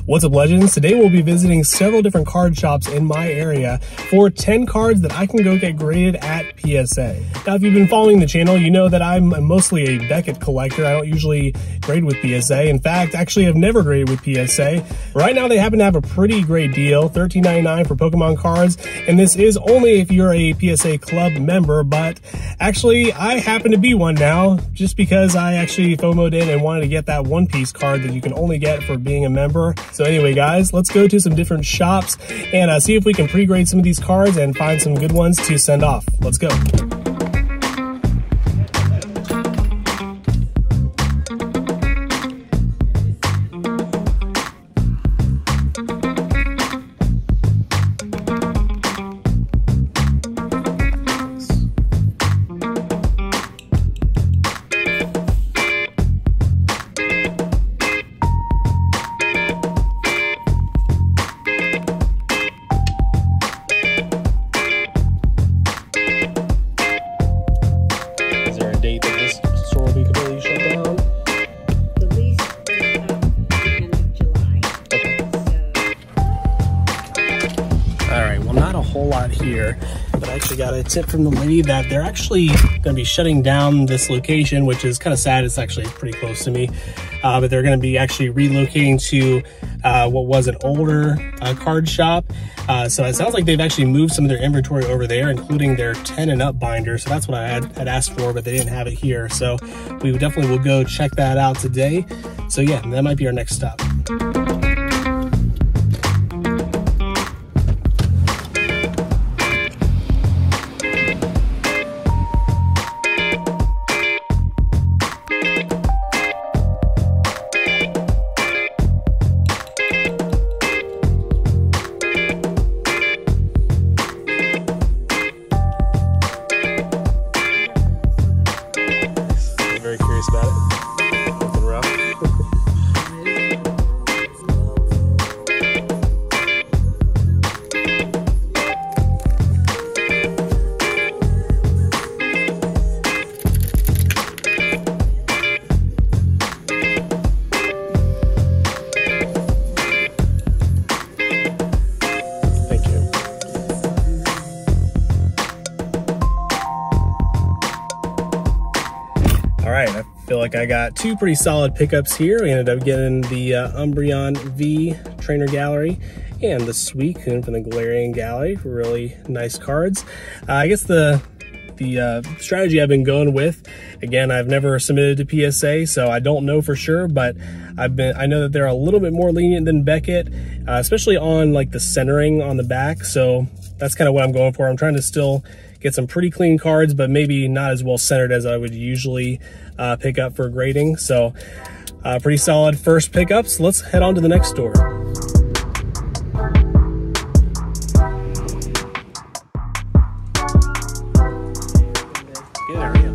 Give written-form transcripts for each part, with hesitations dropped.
What's up, legends? Today we'll be visiting several different card shops in my area for 10 cards that I can go get graded at PSA. Now, if you've been following the channel, you know that I'm mostly a Beckett collector. I don't usually grade with PSA. In fact, actually I've never graded with PSA. Right now they happen to have a pretty great deal, $13.99 for Pokemon cards, and this is only if you're a PSA club member, but actually I happen to be one now just because I actually FOMO'd in and wanted to get that One Piece card that you can only get for being a member. So anyway, guys, let's go to some different shops and see if we can pre-grade some of these cards and find some good ones to send off. Let's go. Here, but I actually got a tip from the lady that they're actually going to be shutting down this location, which is kind of sad. It's actually pretty close to me, but they're going to be actually relocating to what was an older card shop. So it sounds like they've actually moved some of their inventory over there, including their 10 and up binder. So that's what I had asked for, but they didn't have it here. So we definitely will go check that out today. So yeah, that might be our next stop. About it. Looking rough. Thank you. All right. I feel like I got two pretty solid pickups here. We ended up getting the Umbreon V Trainer Gallery and the Suicune from the Galarian Gallery. Really nice cards. I guess the strategy I've been going with, again, I've never submitted to PSA, so I don't know for sure, but I know that they're a little bit more lenient than Beckett, especially on like the centering on the back. So that's kind of what I'm going for. I'm trying to still get some pretty clean cards, but maybe not as well centered as I would usually pick up for grading. So pretty solid first pickups. So let's head on to the next store. Good area.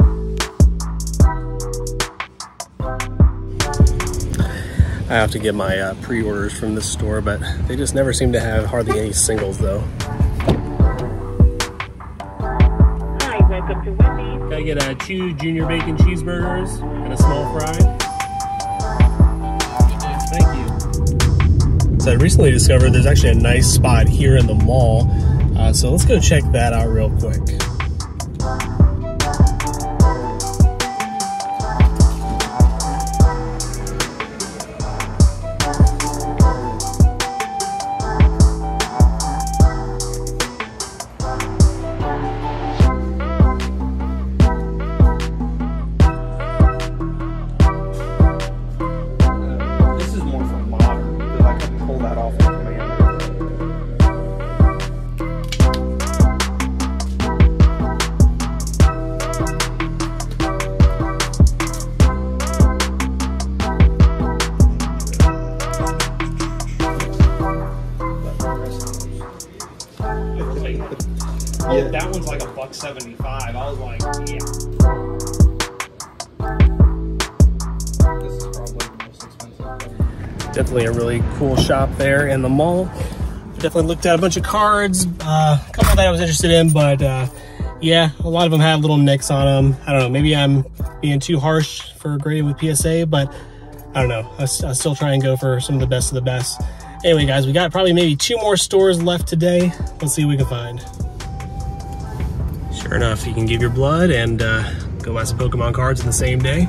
I have to get my pre-orders from this store, but they just never seem to have hardly any singles though. Can I get 2 junior bacon cheeseburgers and a small fry? Thank you. So I recently discovered there's actually a nice spot here in the mall. So let's go check that out real quick. Yeah. That one's like $1.75. I was like, yeah. This is probably the most expensive. Definitely a really cool shop there in the mall. Definitely looked at a bunch of cards, a couple that I was interested in, but yeah, a lot of them had little nicks on them. I don't know, maybe I'm being too harsh for grading with PSA, but I don't know. I still try and go for some of the best of the best. Anyway, guys, we got probably maybe 2 more stores left today. Let's see what we can find. Sure enough, you can give your blood and go buy some Pokemon cards in the same day.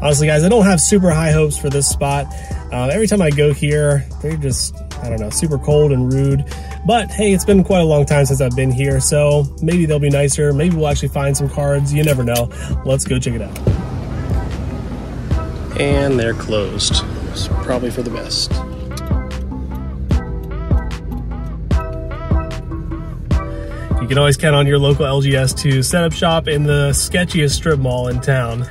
Honestly, guys, I don't have super high hopes for this spot. Every time I go here, they're just, I don't know, super cold and rude. But hey, it's been quite a long time since I've been here, so maybe they'll be nicer. Maybe we'll actually find some cards. You never know. Let's go check it out. And they're closed. It's probably for the best. You can always count on your local LGS to set up shop in the sketchiest strip mall in town.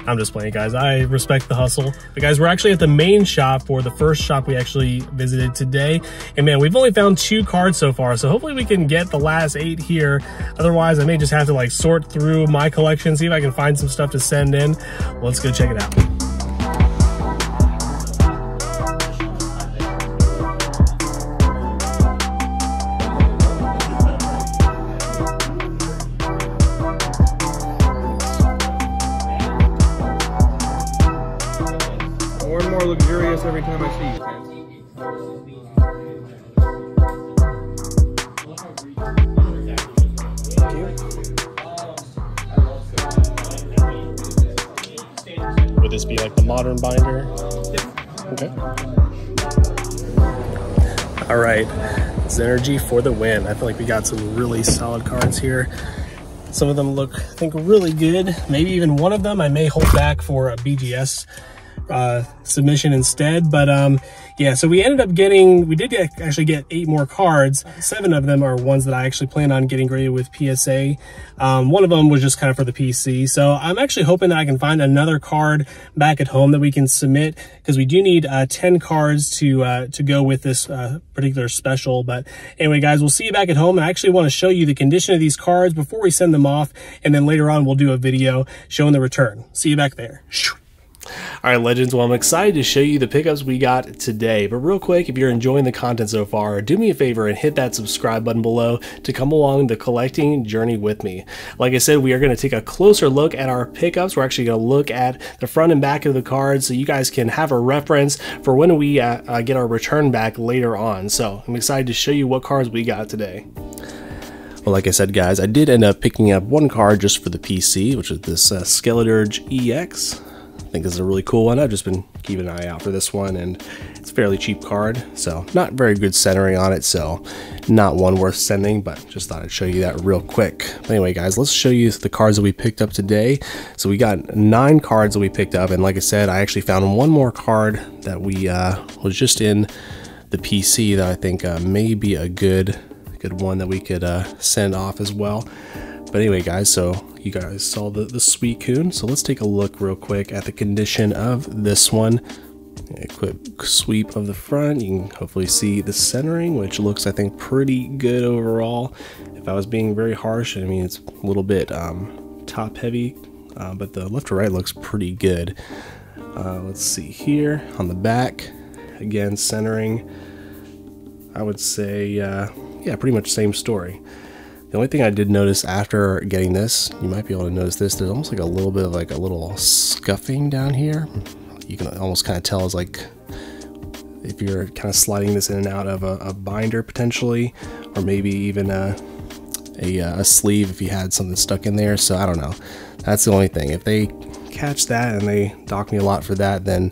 I'm just playing, guys. I respect the hustle. But guys, we're actually at the main shop for the first shop we actually visited today. And man, we've only found 2 cards so far, so hopefully we can get the last 8 here. Otherwise, I may just have to like sort through my collection, see if I can find some stuff to send in. Let's go check it out. More and more luxurious every time I see you, Ken. Would this be like the modern binder? Okay. All right, Zenergy for the win. I feel like we got some really solid cards here. Some of them look, I think, really good. Maybe even one of them I may hold back for a BGS submission instead, but yeah, so we ended up getting, we did actually get 8 more cards. 7 of them are ones that I actually plan on getting graded with PSA. One of them was just kind of for the PC, so I'm actually hoping that I can find another card back at home that we can submit, because we do need 10 cards to go with this particular special. But anyway, guys, we'll see you back at home. I actually want to show you the condition of these cards before we send them off, and then later on we'll do a video showing the return. See you back there. All right, legends, well, I'm excited to show you the pickups we got today. But real quick, if you're enjoying the content so far, do me a favor and hit that subscribe button below to come along the collecting journey with me. Like I said, we are going to take a closer look at our pickups. We're actually going to look at the front and back of the cards so you guys can have a reference for when we get our return back later on. So I'm excited to show you what cards we got today. Well, like I said, guys, I did end up picking up 1 card just for the PC, which is this Skeleturge EX. I think this is a really cool one. I've just been keeping an eye out for this one, and it's a fairly cheap card, so not very good centering on it, so not one worth sending, but just thought I'd show you that real quick. But anyway, guys, let's show you the cards that we picked up today. So we got 9 cards that we picked up, and like I said, I actually found 1 more card that we was just in the PC that I think may be a good one that we could send off as well. But anyway, guys, so you guys saw the Suicune, so let's take a look real quick at the condition of this one. A quick sweep of the front. You can hopefully see the centering, which looks, I think, pretty good overall. If I was being very harsh, I mean, it's a little bit top heavy, but the left to right looks pretty good. Let's see here on the back, again, centering, I would say, yeah, pretty much same story. The only thing I did notice after getting this, you might be able to notice this, there's almost like a little bit of like a little scuffing down here. You can almost kind of tell as like if you're kind of sliding this in and out of a binder potentially, or maybe even a sleeve if you had something stuck in there. So I don't know. That's the only thing. If they catch that and they dock me a lot for that, then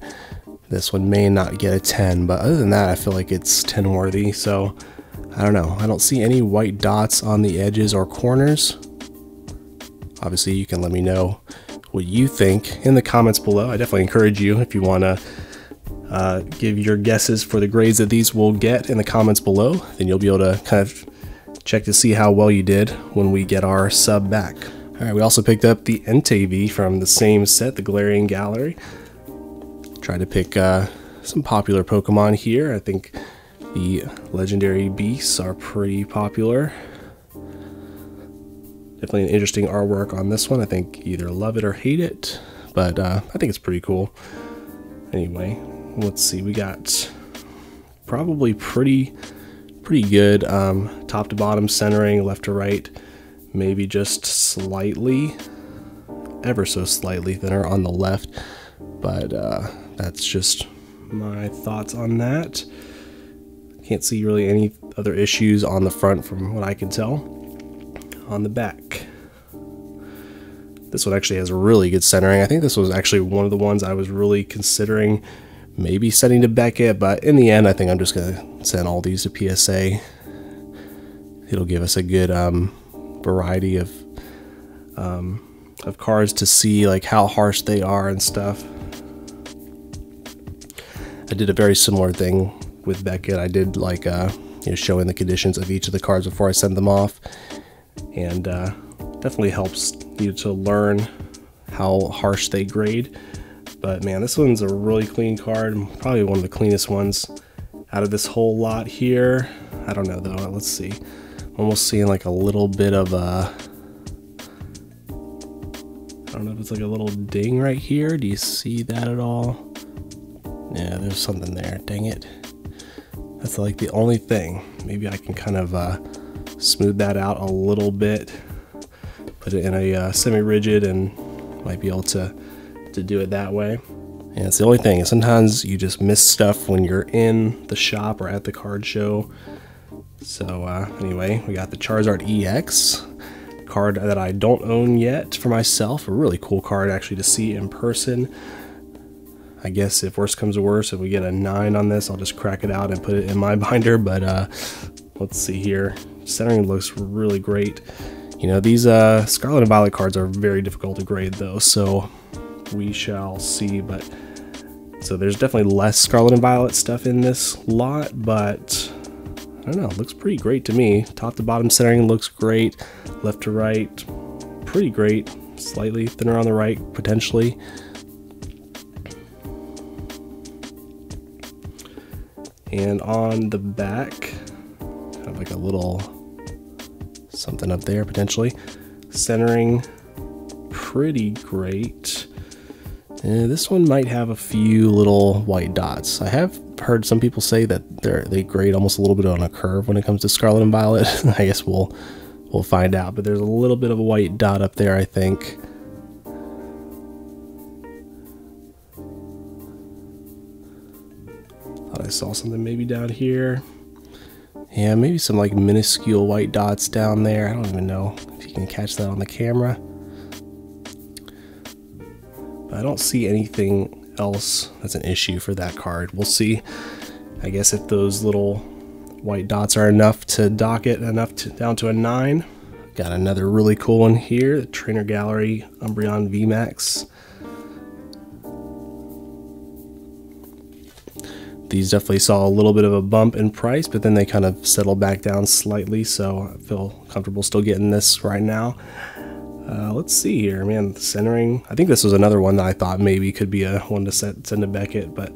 this one may not get a 10. But other than that, I feel like it's 10 worthy. So I don't know. I don't see any white dots on the edges or corners. Obviously, you can let me know what you think in the comments below. I definitely encourage you, if you want to give your guesses for the grades that these will get in the comments below, then you'll be able to kind of check to see how well you did when we get our sub back. All right, we also picked up the Entei from the same set, the Galarian Gallery. Tried to pick some popular Pokemon here. I think the legendary beasts are pretty popular. Definitely an interesting artwork on this one. I think either love it or hate it, but I think it's pretty cool. Anyway, let's see. We got probably pretty good top to bottom centering, left to right, maybe just slightly, ever so slightly thinner on the left, but that's just my thoughts on that. Can't see really any other issues on the front from what I can tell. On the back, this one actually has really good centering. I think this was actually one of the ones I was really considering maybe sending to Beckett, but in the end I think I'm just gonna send all these to PSA. It'll give us a good variety of cards to see like how harsh they are and stuff. I did a very similar thing with Beckett. I did like showing the conditions of each of the cards before I send them off, and definitely helps you to learn how harsh they grade. But man, this one's a really clean card, probably one of the cleanest ones out of this whole lot here. I don't know though, let's see. I'm almost seeing like a little bit of a, I don't know if it's like a little ding right here. Do you see that at all? Yeah, there's something there, dang it. That's like the only thing. Maybe I can kind of smooth that out a little bit, put it in a semi-rigid, and might be able to do it that way. And it's the only thing. Sometimes you just miss stuff when you're in the shop or at the card show. So anyway, we got the Charizard EX card that I don't own yet for myself. A really cool card actually to see in person. I guess if worse comes to worse, if we get a 9 on this, I'll just crack it out and put it in my binder. But let's see here. Centering looks really great. You know, these Scarlet and Violet cards are very difficult to grade though, so we shall see. But so there's definitely less Scarlet and Violet stuff in this lot, but I don't know, it looks pretty great to me. Top to bottom centering looks great. Left to right, pretty great. Slightly thinner on the right, potentially. And on the back, kind of like a little something up there potentially. Centering, pretty great. And this one might have a few little white dots. I have heard some people say that they grade almost a little bit on a curve when it comes to Scarlet and Violet. I guess we'll find out. But there's a little bit of a white dot up there, I think. Thought I saw something maybe down here. Yeah, maybe some like minuscule white dots down there. I don't even know if you can catch that on the camera. But I don't see anything else that's an issue for that card. We'll see. I guess if those little white dots are enough to dock it down to a 9. Got another really cool one here, the Trainer Gallery Umbreon VMAX. These definitely saw a little bit of a bump in price, but then they kind of settled back down slightly, so I feel comfortable still getting this right now. Let's see here, man, the centering. I think this was another one that I thought maybe could be a one to send to Beckett, but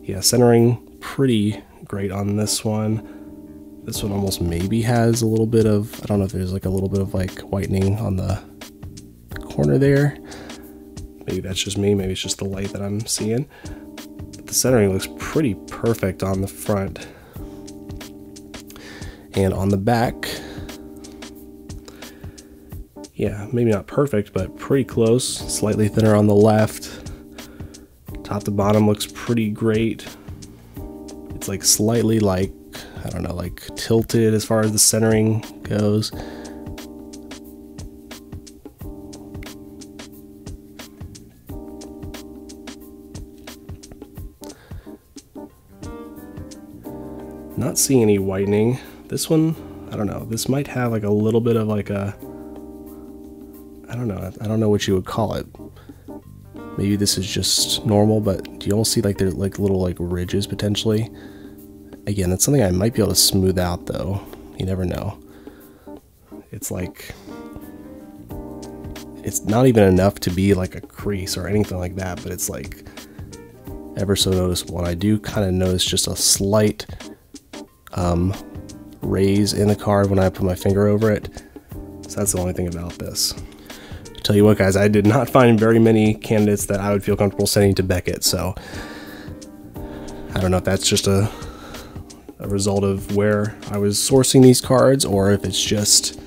yeah, centering pretty great on this one. This one almost maybe has a little bit of, I don't know if there's like a little bit of like whitening on the corner there. Maybe that's just me, maybe it's just the light that I'm seeing. The centering looks pretty perfect on the front. And on the back, yeah, maybe not perfect, but pretty close. Slightly thinner on the left. Top to bottom looks pretty great. It's like slightly like, I don't know, like tilted as far as the centering goes. Not seeing any whitening. This one, I don't know. This might have like a little bit of like a, I don't know what you would call it. Maybe this is just normal, but do you almost see like there's like little like ridges potentially? Again, that's something I might be able to smooth out though. You never know. It's like, it's not even enough to be like a crease or anything like that, but it's like ever so noticeable. And I do kind of notice just a slight raise in the card when I put my finger over it. So that's the only thing about this. Tell you what, guys, I did not find very many candidates that I would feel comfortable sending to Beckett, so I don't know if that's just a result of where I was sourcing these cards, or if it's just,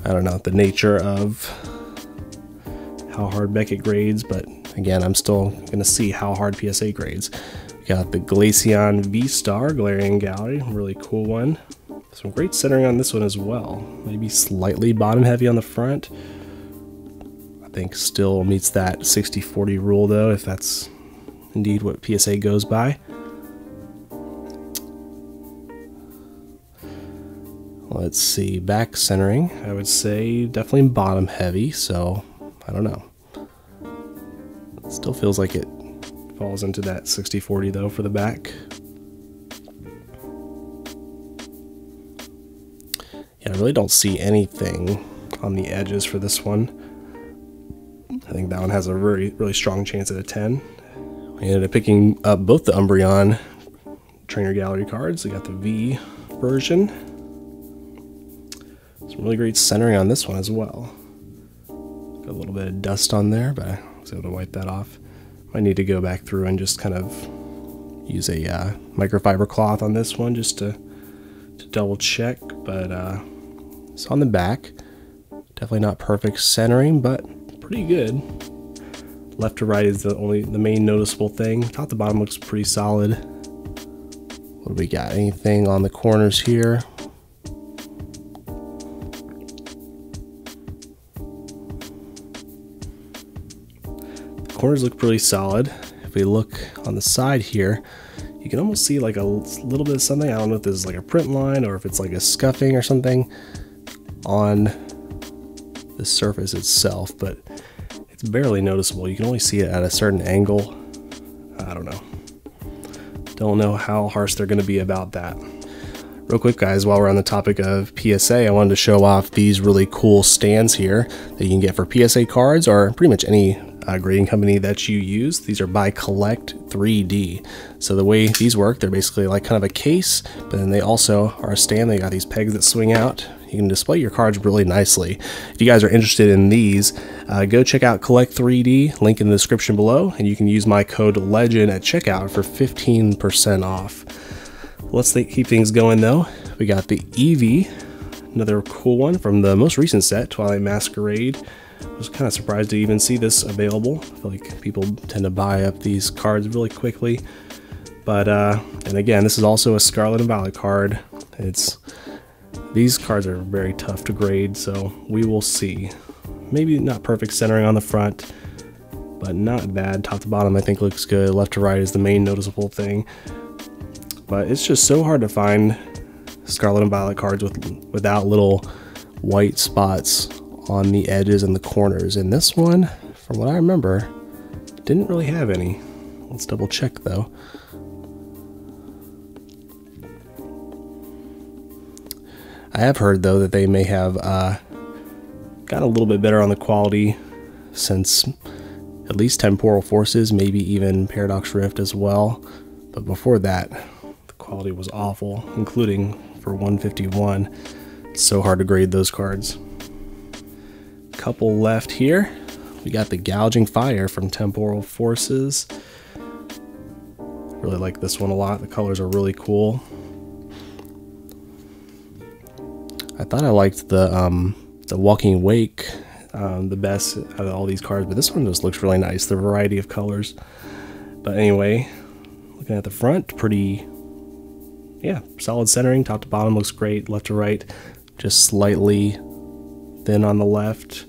I don't know, the nature of how hard Beckett grades. But again, I'm still going to see how hard PSA grades. Got the Glaceon V-Star Galarian Gallery, really cool one. Some great centering on this one as well. Maybe slightly bottom heavy on the front. I think still meets that 60-40 rule though, if that's indeed what PSA goes by. Let's see, back centering, I would say definitely bottom heavy, so I don't know. It still feels like it falls into that 60-40 though for the back. Yeah, I really don't see anything on the edges for this one. I think that one has a really strong chance at a 10. We ended up picking up both the Umbreon Trainer Gallery cards. We got the V version. Some really great centering on this one as well. Got a little bit of dust on there, but I was able to wipe that off. Might need to go back through and just kind of use a microfiber cloth on this one just to double check, but it's on the back. Definitely not perfect centering, but pretty good. Left to right is the main noticeable thing. Top to bottom looks pretty solid. What do we got? Anything on the corners here? The corners look pretty solid. If we look on the side here, you can almost see like a little bit of something. I don't know if this is like a print line or if it's like a scuffing or something on the surface itself, but it's barely noticeable. You can only see it at a certain angle. I don't know. Don't know how harsh they're going to be about that. Real quick, guys, while we're on the topic of PSA, I wanted to show off these really cool stands here that you can get for PSA cards or pretty much any grading company that you use. These are by Collect 3D. So the way these work, they're basically like kind of a case, but then they also are a stand. They got these pegs that swing out. You can display your cards really nicely. If you guys are interested in these, go check out Collect 3D, link in the description below, and you can use my code LEGEND at checkout for 15% off. Let's keep things going though. We got the Eevee, another cool one from the most recent set, Twilight Masquerade. I was kind of surprised to even see this available. I feel like people tend to buy up these cards really quickly. But, and again, this is also a Scarlet and Violet card. These cards are very tough to grade, so we will see. Maybe not perfect centering on the front, but not bad. Top to bottom I think looks good. Left to right is the main noticeable thing. But it's just so hard to find Scarlet and Violet cards without little white spots on the edges and the corners. And this one, from what I remember, didn't really have any. Let's double check though. I have heard though that they may have gotten a little bit better on the quality since at least Temporal Forces, maybe even Paradox Rift as well. But before that, the quality was awful, including for 151. It's so hard to grade those cards. Couple left here. We got the Gouging Fire from Temporal Forces. Really like this one a lot. The colors are really cool. I thought I liked the Walking Wake the best out of all these cards, but this one just looks really nice, the variety of colors. But anyway, looking at the front, pretty, yeah, solid centering. Top to bottom looks great. Left to right, just slightly thin on the left.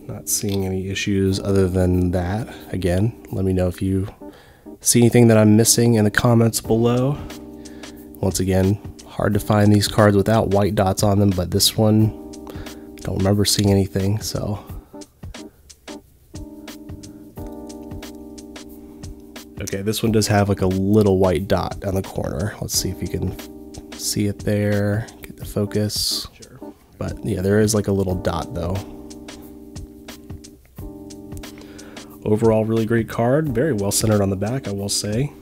Not seeing any issues other than that. Again, let me know if you see anything that I'm missing in the comments below. Once again, hard to find these cards without white dots on them, but this one, don't remember seeing anything, so. Okay, this one does have like a little white dot on the corner. Let's see if you can see it there, get the focus. Sure. But yeah, there is like a little dot though. Overall, really great card. Very well centered on the back, I will say.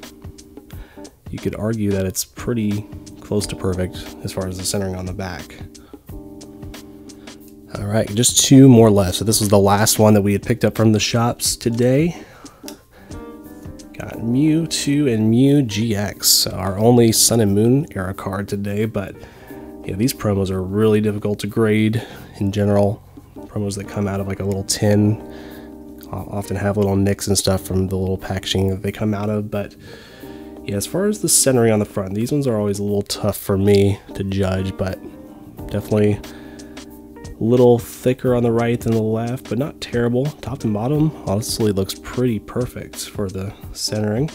You could argue that it's pretty close to perfect as far as the centering on the back. All right, just two more left. So this was the last one that we had picked up from the shops today. Got Mewtwo and Mew GX, our only Sun and Moon era card today. But yeah, these promos are really difficult to grade in general. Promos that come out of like a little tin I'll often have little nicks and stuff from the little packaging that they come out of. But yeah, as far as the centering on the front, these ones are always a little tough for me to judge, but definitely a little thicker on the right than the left, but not terrible. Top and bottom honestly looks pretty perfect for the centering.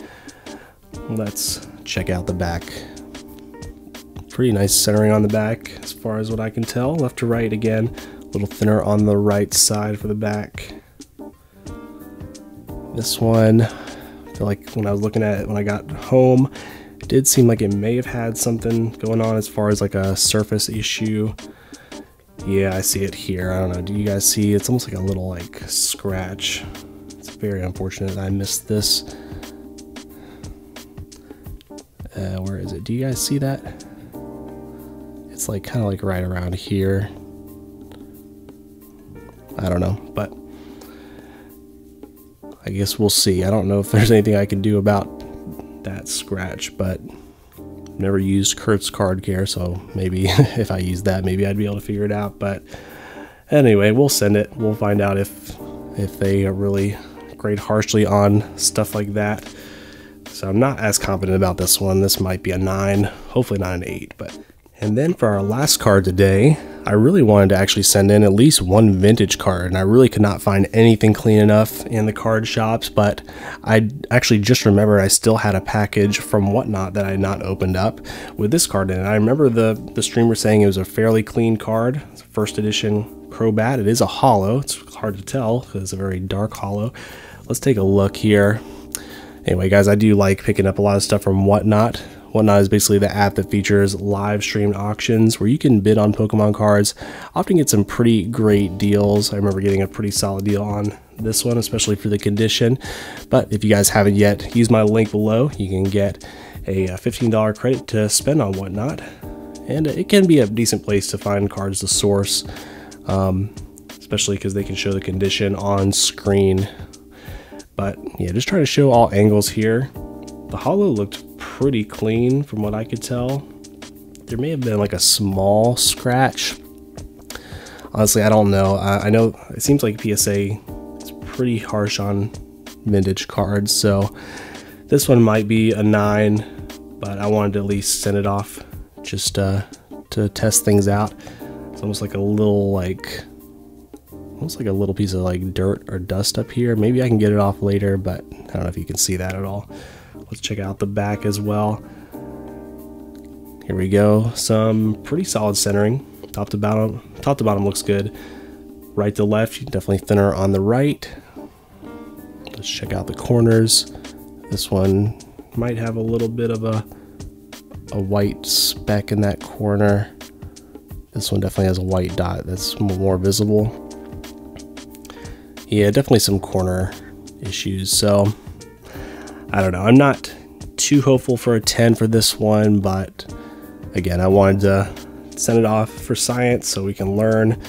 Let's check out the back. Pretty nice centering on the back as far as what I can tell. Left to right again, a little thinner on the right side for the back. This one, I feel like when I was looking at it when I got home, it did seem like it may have had something going on as far as like a surface issue. Yeah, I see it here. I don't know, do you guys see? It's almost like a little like scratch. It's very unfortunate I missed this. Where is it? Do you guys see that? It's like kind of like right around here. I don't know, but I guess we'll see. I don't know if there's anything I can do about that scratch, but I've never used Kurt's Card Care, so maybe if I use that, maybe I'd be able to figure it out. But anyway, we'll send it. We'll find out if they really grade harshly on stuff like that. So I'm not as confident about this one. This might be a 9, hopefully not an 8. But and then for our last card today, I really wanted to actually send in at least one vintage card, and I really could not find anything clean enough in the card shops, but I actually just remembered I still had a package from Whatnot that I had not opened up with this card in it. I remember the streamer saying it was a fairly clean card. It's a first edition Crobat. It is a holo. It's hard to tell because it's a very dark holo. Let's take a look here. Anyway, guys, I do like picking up a lot of stuff from Whatnot. Whatnot is basically the app that features live streamed auctions where you can bid on Pokemon cards. Often get some pretty great deals. I remember getting a pretty solid deal on this one, especially for the condition. But if you guys haven't yet, use my link below. You can get a $15 credit to spend on Whatnot. And it can be a decent place to find cards to source, especially because they can show the condition on screen. But yeah, just trying to show all angles here. The holo looked pretty clean from what I could tell. There may have been like a small scratch. Honestly, I don't know. I know it seems like PSA is pretty harsh on vintage cards, so this one might be a 9, but I wanted to at least send it off just to test things out. It's almost like a little almost like a little piece of like dirt or dust up here. Maybe I can get it off later, but I don't know if you can see that at all. Let's check out the back as well. Here we go. Some pretty solid centering. Top to bottom looks good. Right to left, definitely thinner on the right. Let's check out the corners. This one might have a little bit of a white speck in that corner. This one definitely has a white dot that's more visible. Yeah, definitely some corner issues. So I don't know. I'm not too hopeful for a 10 for this one, but again, I wanted to send it off for science so we can learn,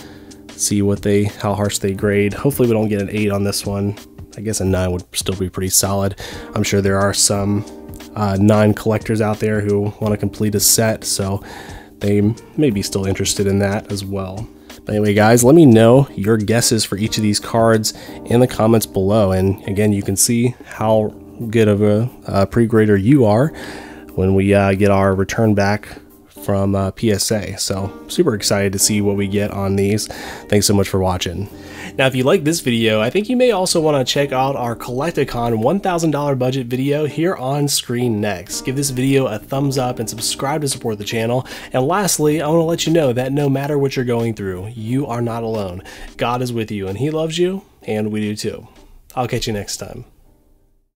see how harsh they grade. Hopefully we don't get an 8 on this one. I guess a 9 would still be pretty solid. I'm sure there are some 9 collectors out there who want to complete a set, so they may be still interested in that as well. But anyway, guys, let me know your guesses for each of these cards in the comments below. And again, you can see how good of a pre-grader you are when we get our return back from PSA. So super excited to see what we get on these. Thanks so much for watching. Now, if you like this video, I think you may also want to check out our Collecticon $1,000 budget video here on screen next. Give this video a thumbs up and subscribe to support the channel. And lastly, I want to let you know that no matter what you're going through, you are not alone. God is with you and He loves you, and we do too. I'll catch you next time.